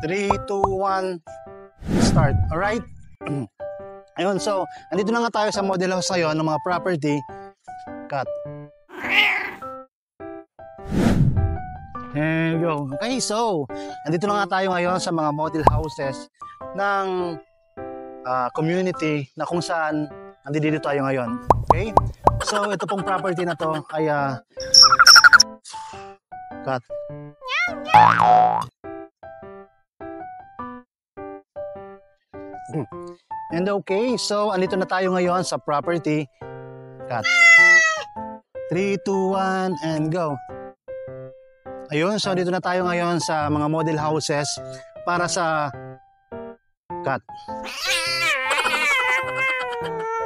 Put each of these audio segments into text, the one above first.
3, 2, 1, start. Alright? Ayun, so, andito na nga tayo sa model house ngayon ng mga property. Cut. There you go. Okay, so, andito na nga tayo ngayon sa mga model houses ng community na kung saan andito tayo ngayon. Okay? So, ito pong property na to ay cut. And okay, so andito na tayo ngayon sa property. Cut. 3, 2, 1, and go. Ayun, so dito na tayo ngayon sa mga model houses para sa cut.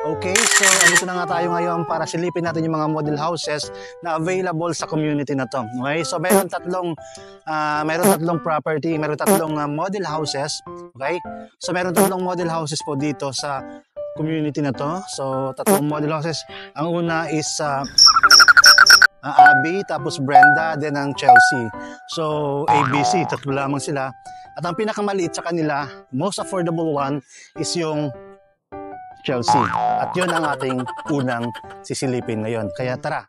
Okay, so andito na nga tayo ngayon para silipin natin yung mga model houses na available sa community na to. Okay, so meron tatlong property, meron tatlong model houses. Okay, so meron tatlong model houses po dito sa community na to. So tatlong model houses. Ang una is Abby, tapos Brenda, then ang Chelsea. So ABC, tatlo lamang sila. At ang pinakamaliit sa kanila, most affordable one is yung Chelsea. At yun ang ating unang sisilipin ngayon. Kaya tara.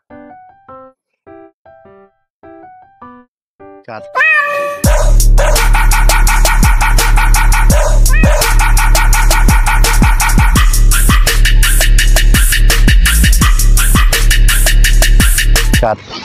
Cut. Cut.